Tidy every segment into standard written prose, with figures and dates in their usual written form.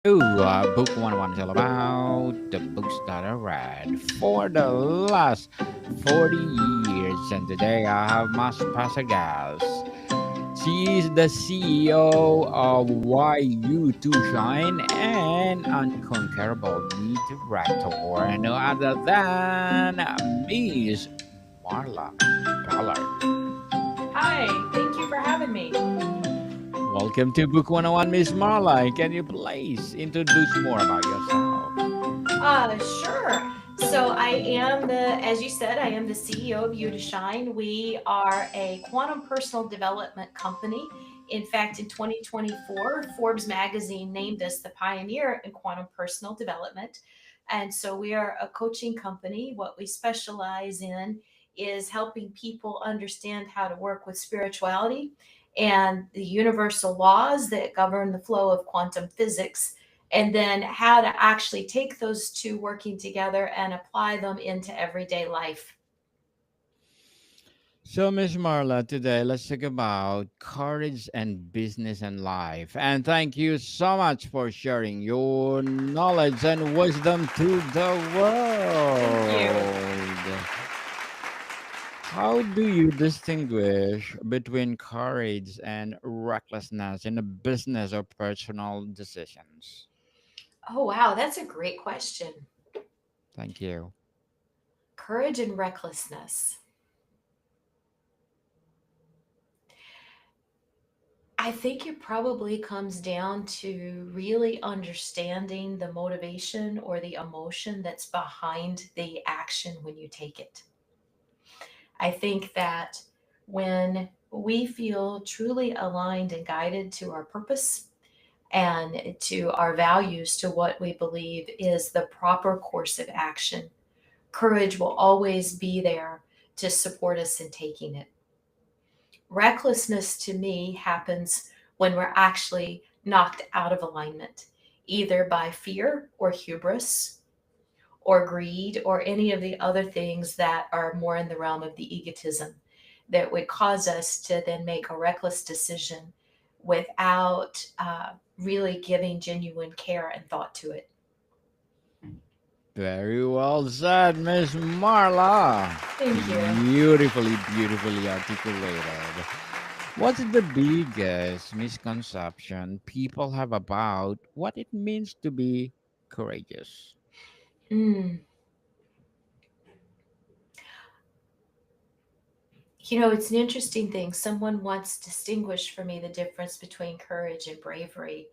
Book 101 is all about the books that I read for the last 40 years. And today I have my special guest. She is the CEO of Why You To Shine and Unconquerable Meat Director, and no other than Miss Marla Ballard. Hi, thank you for having me. Welcome to Book 101, Miss Marla. Can you please introduce more about yourself? Sure. So I am as you said, I am the CEO of You to Shine. We are a quantum personal development company. In fact, in 2024, Forbes magazine named us the pioneer in quantum personal development. And so we are a coaching company. What we specialize in is helping people understand how to work with spirituality and the universal laws that govern the flow of quantum physics, and then how to actually take those two working together and apply them into everyday life. So, Miss Marla, today let's talk about courage and business and life. And thank you so much for sharing your knowledge and wisdom to the Thank you. world. How do you distinguish between courage and recklessness in a business or personal decisions? Oh, wow, that's a great question. Thank you. Courage and recklessness. I think it probably comes down to really understanding the motivation or the emotion that's behind the action when you take it. I think that when we feel truly aligned and guided to our purpose and to our values, to what we believe is the proper course of action, courage will always be there to support us in taking it. Recklessness to me happens when we're actually knocked out of alignment, either by fear or hubris or greed or any of the other things that are more in the realm of the egotism that would cause us to then make a reckless decision without really giving genuine care and thought to it. Very well said, Miss Marla. Thank you. Beautifully articulated. What's the biggest misconception people have about what it means to be courageous? Mm. It's an interesting thing. Someone once distinguished for me the difference between courage and bravery.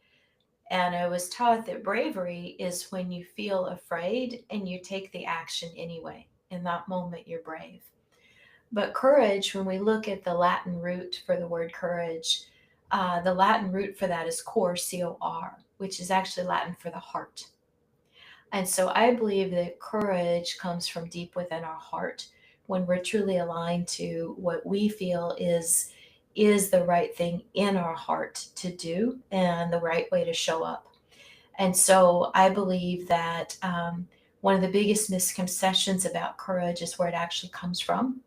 And I was taught that bravery is when you feel afraid and you take the action anyway. In that moment, you're brave. But courage, when we look at the Latin root for the word courage, the Latin root for that is cor, C O R, which is actually Latin for the heart. And so I believe that courage comes from deep within our heart when we're truly aligned to what we feel is the right thing in our heart to do and the right way to show up. And so I believe that one of the biggest misconceptions about courage is where it actually comes from.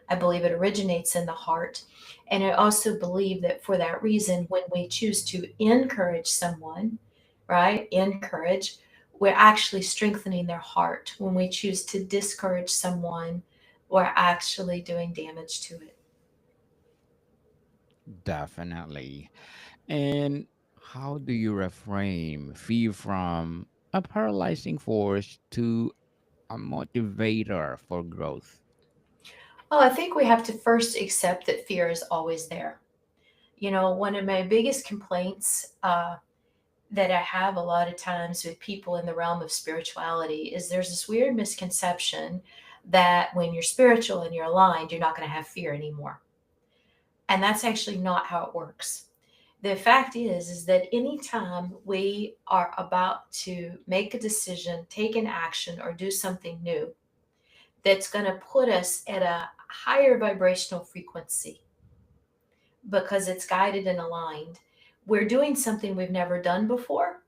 I believe it originates in the heart. And I also believe that for that reason, when we choose to encourage someone, right, encourage, we're actually strengthening their heart. When we choose to discourage someone, we're actually doing damage to it. Definitely. And how do you reframe fear from a paralyzing force to a motivator for growth? Well, I think we have to first accept that fear is always there. One of my biggest complaints that I have a lot of times with people in the realm of spirituality is there's this weird misconception that when you're spiritual and you're aligned, you're not going to have fear anymore. And that's actually not how it works. The fact is that anytime we are about to make a decision, take an action, or do something new that's going to put us at a higher vibrational frequency because it's guided and aligned, we're doing something we've never done before,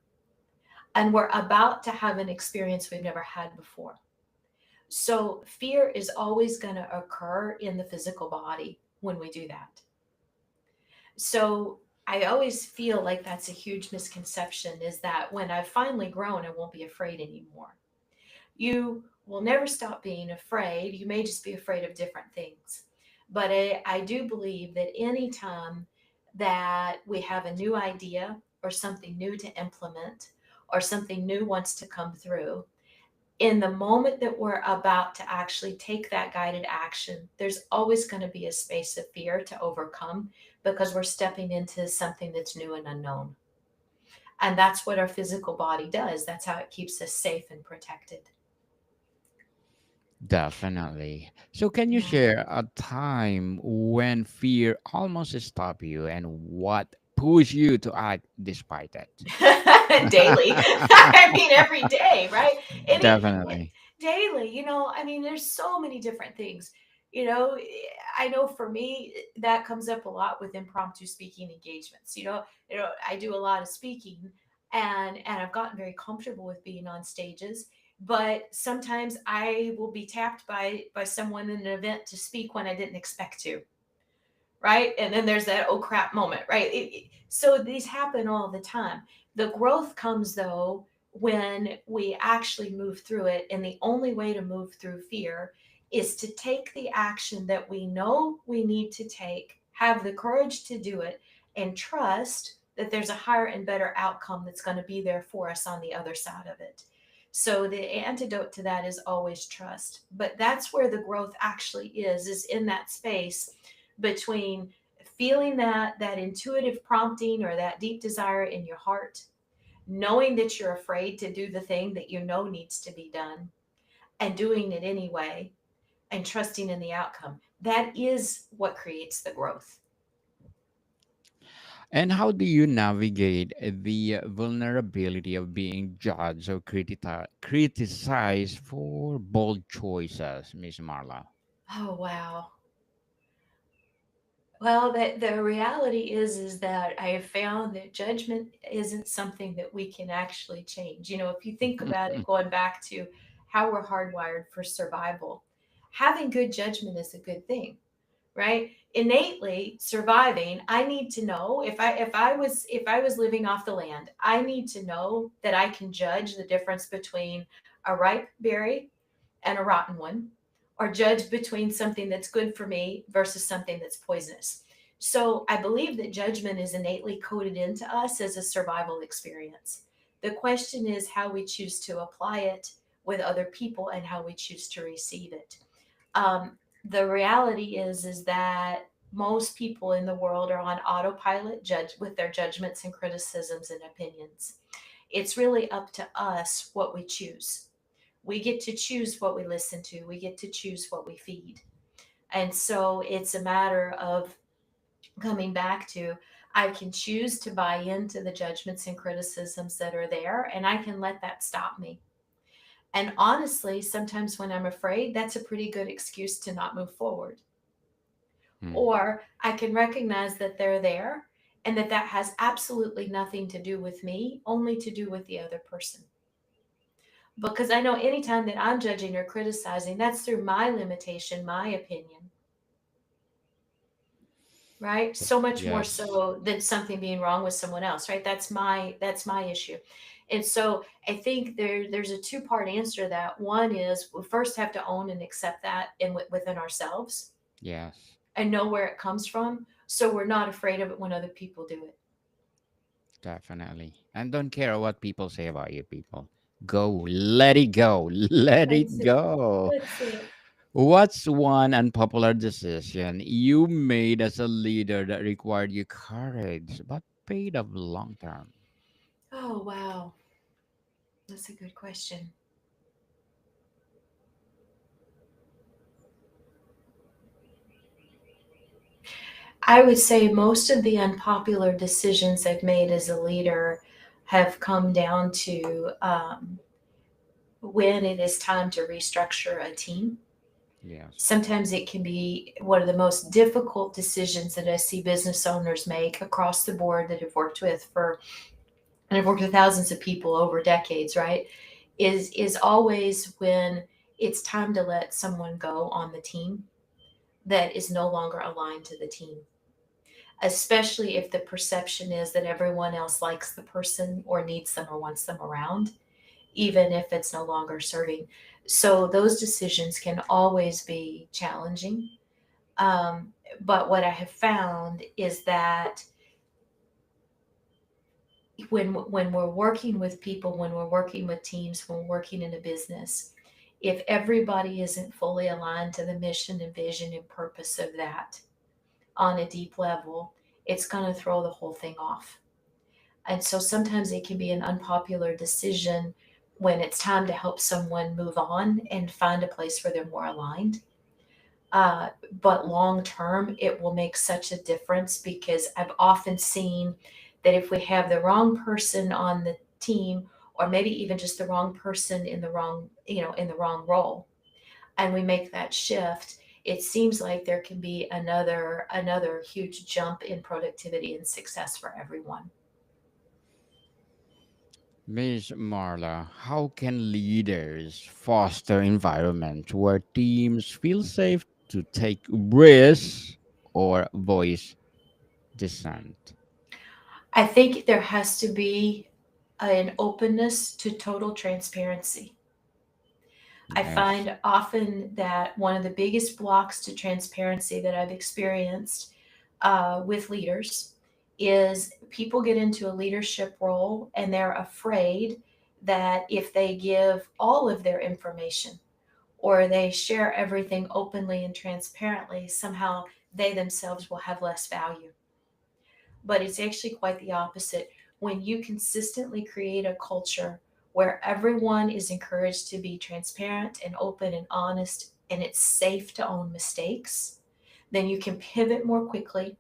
and we're about to have an experience we've never had before. So, fear is always going to occur in the physical body when we do that. So, I always feel like that's a huge misconception, is that when I've finally grown, I won't be afraid anymore. You will never stop being afraid. You may just be afraid of different things. But I do believe that anytime that we have a new idea or something new to implement or something new wants to come through, in the moment that we're about to actually take that guided action, there's always going to be a space of fear to overcome because we're stepping into something that's new and unknown. And that's what our physical body does. That's how it keeps us safe and protected. Definitely. So, can you Yeah. share a time when fear almost stopped you and what pushed you to act despite it? Daily. I mean, every day, right? Any Definitely. daily, I mean, there's so many different things. You know, I know for me that comes up a lot with impromptu speaking engagements. I do a lot of speaking, and I've gotten very comfortable with being on stages. But sometimes I will be tapped by someone in an event to speak when I didn't expect to, right? And then there's that oh crap moment, right? So these happen all the time. The growth comes though when we actually move through it, and the only way to move through fear is to take the action that we know we need to take, have the courage to do it, and trust that there's a higher and better outcome that's going to be there for us on the other side of it. So the antidote to that is always trust. But that's where the growth actually is in that space between feeling that intuitive prompting or that deep desire in your heart, knowing that you're afraid to do the thing that you know needs to be done, and doing it anyway, and trusting in the outcome. That is what creates the growth. And how do you navigate the vulnerability of being judged or criticized for bold choices, Miss Marla? Oh wow. Well, the reality is that I have found that judgment isn't something that we can actually change. If you think about it, going back to how we're hardwired for survival, having good judgment is a good thing, right? Innately surviving, I need to know if I was living off the land, I need to know that I can judge the difference between a ripe berry and a rotten one, or judge between something that's good for me versus something that's poisonous. So I believe that judgment is innately coded into us as a survival experience. The question is how we choose to apply it with other people and how we choose to receive it. The reality is that most people in the world are on autopilot judge with their judgments and criticisms and opinions. It's really up to us what we choose. We get to choose what we listen to, we get to choose what we feed. And so it's a matter of coming back to, I can choose to buy into the judgments and criticisms that are there, and I can let that stop me. And honestly, sometimes when I'm afraid, that's a pretty good excuse to not move forward. Mm. Or I can recognize that they're there and that has absolutely nothing to do with me, only to do with the other person. Because I know anytime that I'm judging or criticizing, that's through my limitation, my opinion, right? So much more Yes. so than something being wrong with someone else, right? That's my issue. And so I think there's a two-part answer to that. One is we first have to own and accept that within ourselves Yes. and know where it comes from, so we're not afraid of it when other people do it. Definitely. And don't care what people say about you, people. Go. Let it go. Let That's it it. go. That's it. What's one unpopular decision you made as a leader that required you courage but paid off long term? Oh, wow. That's a good question. I would say most of the unpopular decisions I've made as a leader have come down to when it is time to restructure a team. Yes. Sometimes it can be one of the most difficult decisions that I see business owners make across the board that I've worked with for, and I've worked with thousands of people over decades, right? Is always when it's time to let someone go on the team that is no longer aligned to the team. especially if the perception is that everyone else likes the person or needs them or wants them around, even if it's no longer serving. So those decisions can always be challenging. Um, but what I have found is that when we're working with people, when we're working with teams, when we're working in a business, if everybody isn't fully aligned to the mission and vision and purpose of that on a deep level, it's going to throw the whole thing off. And so sometimes it can be an unpopular decision when it's time to help someone move on and find a place where they're more aligned. Uh, but long term, it will make such a difference because I've often seen that if we have the wrong person on the team, or maybe even just the wrong person in the wrong, in the wrong role, and we make that shift, it seems like there can be another huge jump in productivity and success for everyone. Miss Marla, how can leaders foster environments where teams feel safe to take risks or voice dissent? I think there has to be an openness to total transparency. I Yes. find often that one of the biggest blocks to transparency that I've experienced with leaders is people get into a leadership role and they're afraid that if they give all of their information or they share everything openly and transparently, somehow they themselves will have less value. But it's actually quite the opposite. When you consistently create a culture where everyone is encouraged to be transparent and open and honest, and it's safe to own mistakes, then you can pivot more quickly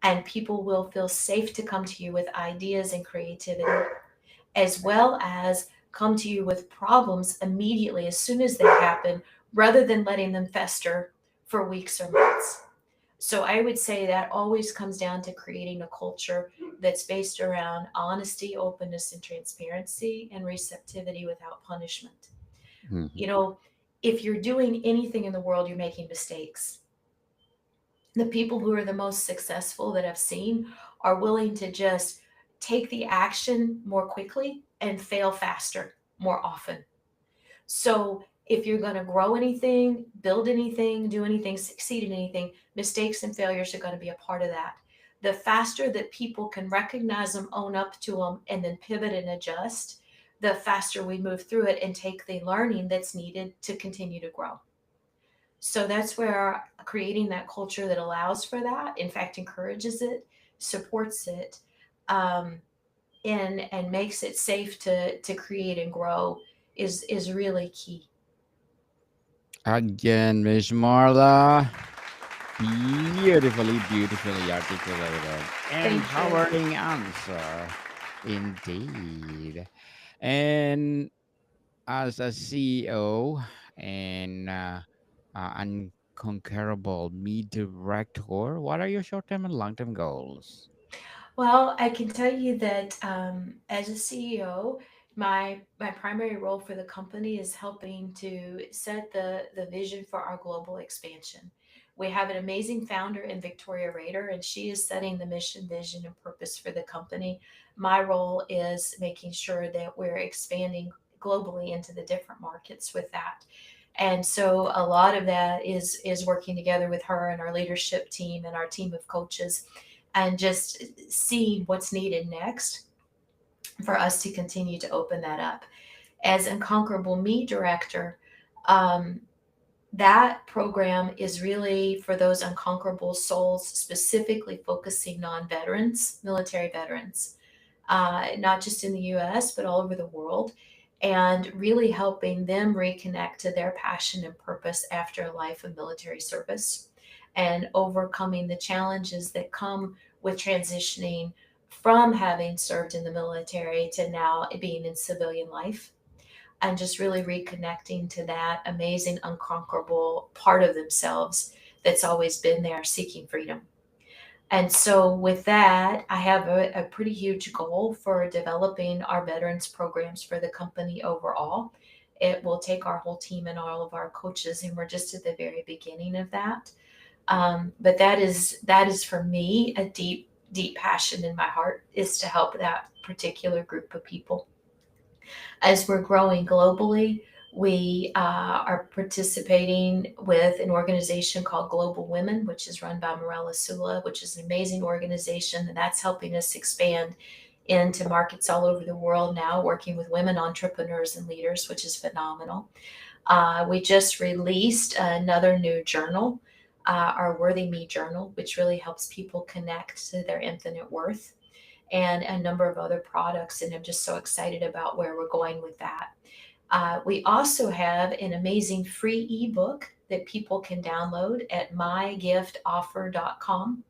and people will feel safe to come to you with ideas and creativity, as well as come to you with problems immediately as soon as they happen, rather than letting them fester for weeks or months. So I would say that always comes down to creating a culture that's based around honesty, openness, and transparency, and receptivity without punishment. Mhm. You know, if you're doing anything in the world, you're making mistakes. The people who are the most successful that I've seen are willing to just take the action more quickly and fail faster more often. So if you're going to grow anything, build anything, do anything, succeed in anything, mistakes and failures are going to be a part of that. The faster that people can recognize them, own up to them, and then pivot and adjust, the faster we move through it and take the learning that's needed to continue to grow. So that's where creating that culture that allows for that, in fact, encourages it, supports it, um, and makes it safe to create and grow is really key. Again, Miss Marla, beautifully articulated, Thank you. empowering answer. Indeed. And as a CEO and unconquerable me director, what are your short term and long term goals? Well, I can tell you that as a CEO, my primary role for the company is helping to set the vision for our global expansion. We have an amazing founder in Victoria Rader, and she is setting the mission, vision, and purpose for the company. My role is making sure that we're expanding globally into the different markets with that. And so a lot of that is working together with her and our leadership team and our team of coaches and just seeing what's needed next for us to continue to open that up. As Unconquerable Me director, um, that program is really for those unconquerable souls, specifically focusing on veterans, military veterans, not just in the US, but all over the world, and really helping them reconnect to their passion and purpose after a life of military service and overcoming the challenges that come with transitioning from having served in the military to now being in civilian life, and just really reconnecting to that amazing, unconquerable part of themselves that's always been there seeking freedom. And so, with that, I have a pretty huge goal for developing our veterans programs for the company overall. It will take our whole team and all of our coaches, and we're just at the very beginning of that. But that is for me a deep, deep passion in my heart is to help that particular group of people. As we're growing globally, we are participating with an organization called Global Women, which is run by Morella Sula, which is an amazing organization, and that's helping us expand into markets all over the world now, working with women entrepreneurs and leaders, which is phenomenal. We just released another new journal, our Worthy Me journal, which really helps people connect to their infinite worth, and a number of other products. And I'm just so excited about where we're going with that. We also have an amazing free ebook that people can download at mygiftoffer.com.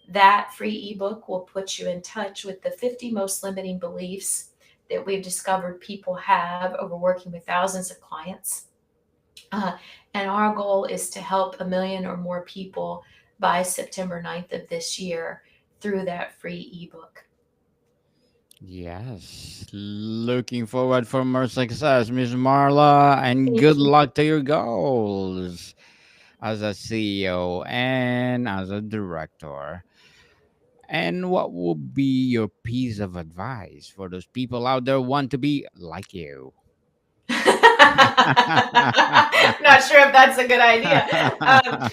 That free ebook will put you in touch with the 50 most limiting beliefs that we've discovered people have over working with thousands of clients. Uh, and our goal is to help a million or more people by September 9th of this year through that free ebook. Yes. Looking forward for more success, Miss Marla, and good Thank you. luck to your goals as a CEO and as a director. And what would be your piece of advice for those people out there who want to be like you? Not sure if that's a good idea. Um,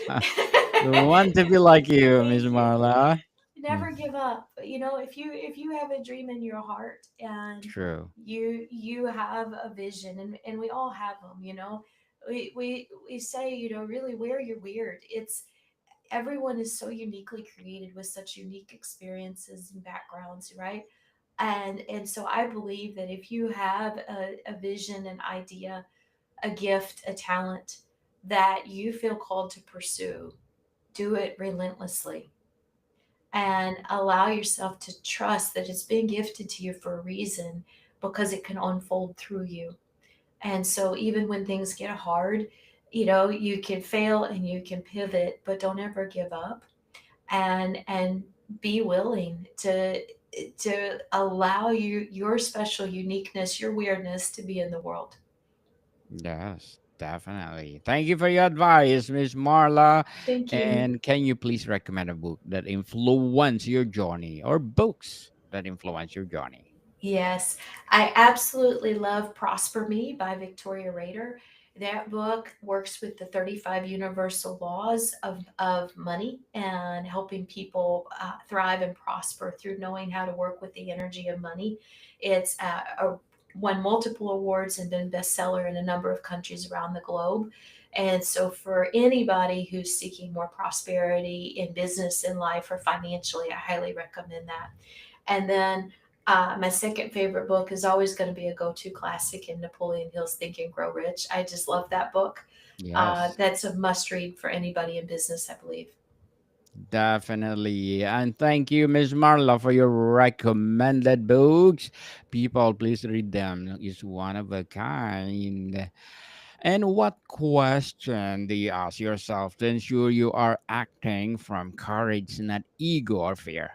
Want to be like you, Miss thank you. Marla. Mm, Never give up. If you have a dream in your heart and true. you have a vision, and we all have them. We say, really, where you're weird. It's everyone is so uniquely created with such unique experiences and backgrounds, right? And so I believe that if you have a vision, an idea, a gift, a talent that you feel called to pursue, do it relentlessly and allow yourself to trust that it's been gifted to you for a reason, because it can unfold through you. And so even when things get hard, you can fail and you can pivot, but don't ever give up, and be willing to allow your special uniqueness, your weirdness to be in the world. Yes, definitely. Thank you for your advice, Miss Marla. Thank you. And can you please recommend a book that influenced your journey or books that influence your journey? Yes, I absolutely love Prosper Me by Victoria Rader. That book works with the 35 universal laws of money and helping people thrive and prosper through knowing how to work with the energy of money. It's won multiple awards and been bestseller in a number of countries around the globe. And so, for anybody who's seeking more prosperity in business, in life, or financially, I highly recommend that. And then my second favorite book is always going to be a go-to classic in Napoleon Hill's Think and Grow Rich. I just love that book. Yes, That's a must-read for anybody in business, I believe. definitely. And thank you, Miss Marla, for your recommended books. People, please read them. It's one of a kind. And what question do you ask yourself to ensure you are acting from courage, not ego or fear?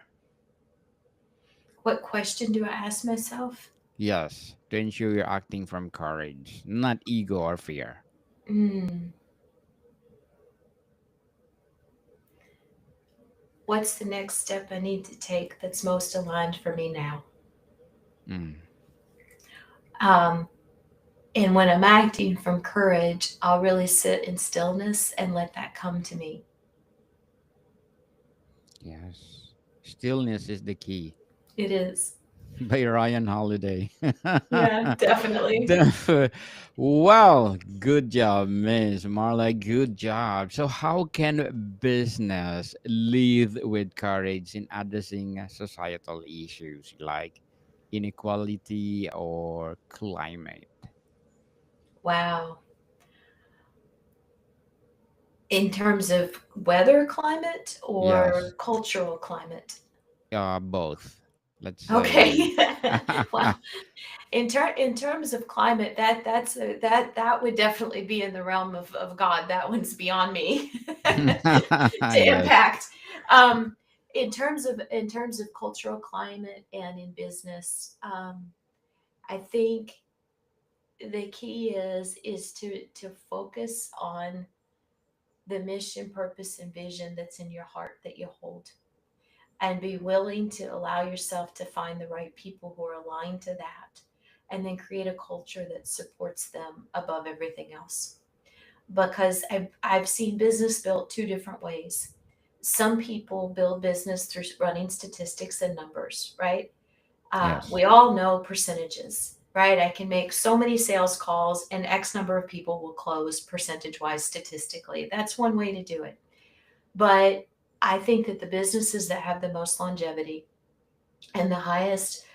What question do I ask myself? Yes, to ensure you're acting from courage, not ego or fear. Mm, what's the next step I need to take that's most aligned for me now? Mm, Um, and when I'm acting from courage, I'll really sit in stillness and let that come to me. yes. Stillness is the key. It is. By Ryan Holiday. Yeah, definitely. Well, good job, Miss Marla. Good job. So, how can business lead with courage in addressing societal issues like inequality or climate? Wow. In terms of weather climate or Yes, cultural climate? both. Let's say. Okay. Well, in terms of climate, that would definitely be in the realm of God. That one's beyond me to Yes. impact. In terms of cultural climate and in business, I think the key is to focus on the mission, purpose, and vision that's in your heart that you hold, and be willing to allow yourself to find the right people who are aligned to that, and then create a culture that supports them above everything else. Because I've seen business built two different ways. Some people build business through running statistics and numbers, right? We Yes. all know percentages, right? I can make so many sales calls and X number of people will close percentage wise statistically. That's one way to do it. But I think that the businesses that have the most longevity and the highest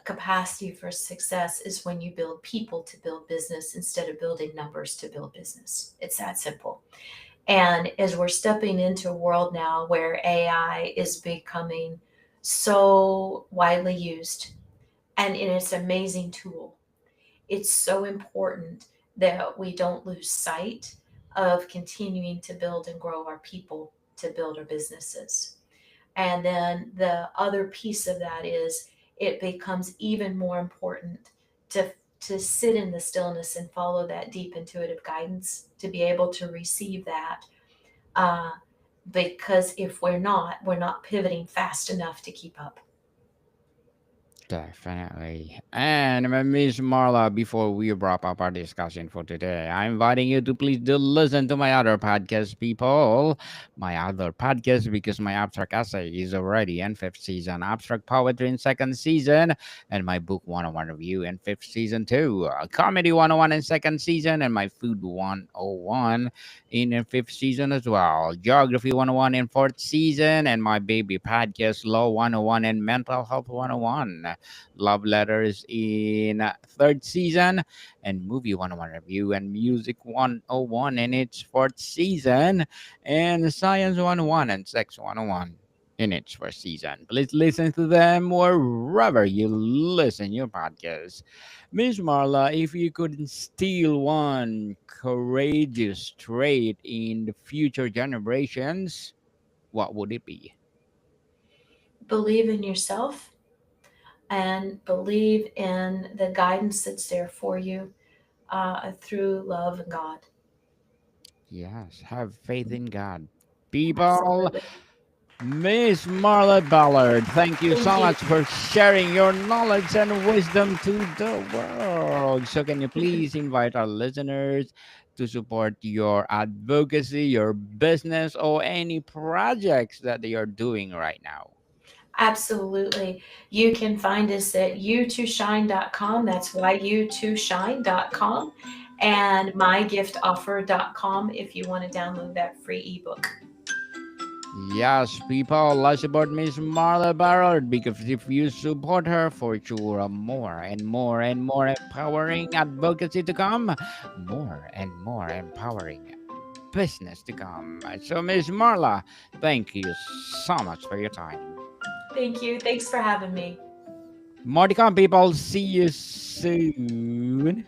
capacity for success is when you build people to build business instead of building numbers to build business. It's that simple. And as we're stepping into a world now where AI is becoming so widely used, and it's an amazing tool, it's so important that we don't lose sight of continuing to build and grow our people to build our businesses. And then the other piece of that is it becomes even more important to sit in the stillness and follow that deep intuitive guidance to be able to receive that. Uh, because if we're not pivoting fast enough to keep up. Definitely. And Miss Marla, before we wrap up our discussion for today, I'm inviting you to please do listen to my other podcast, people. My other podcast, because my abstract essay is already in fifth season, abstract poetry in second season, and my book 101 review in fifth season too. Comedy 101 in second season, and my food 101 in fifth season as well. Geography 101 in fourth season, and my baby podcast Law 101 and Mental Health 101. Love Letters in third season, and Movie 101 Review and Music 101 in its fourth season, and Science 101 and Sex 101 in its first season. Please listen to them wherever you listen your podcast. Miss Marla, if you could instill one courageous trait in the future generations, what would it be? Believe in yourself and believe in the guidance that's there for you through love and God. Yes, have faith in God. People, Absolutely. Miss Marla Ballard, thank you Thank so you. much for sharing your knowledge and wisdom to the world. So, can you please invite our listeners to support your advocacy, your business, or any projects that they are doing right now? Absolutely. You can find us at you2shine.com. That's you2shine.com, and mygiftoffer.com if you want to download that free ebook. Yes, people, let's support Miss Marla Ballard because if you support her, for sure, more and more and more empowering advocacy to come, more and more empowering business to come. So, Miss Marla, thank you so much for your time. Thank you. Thanks for having me. More to come, people. See you soon.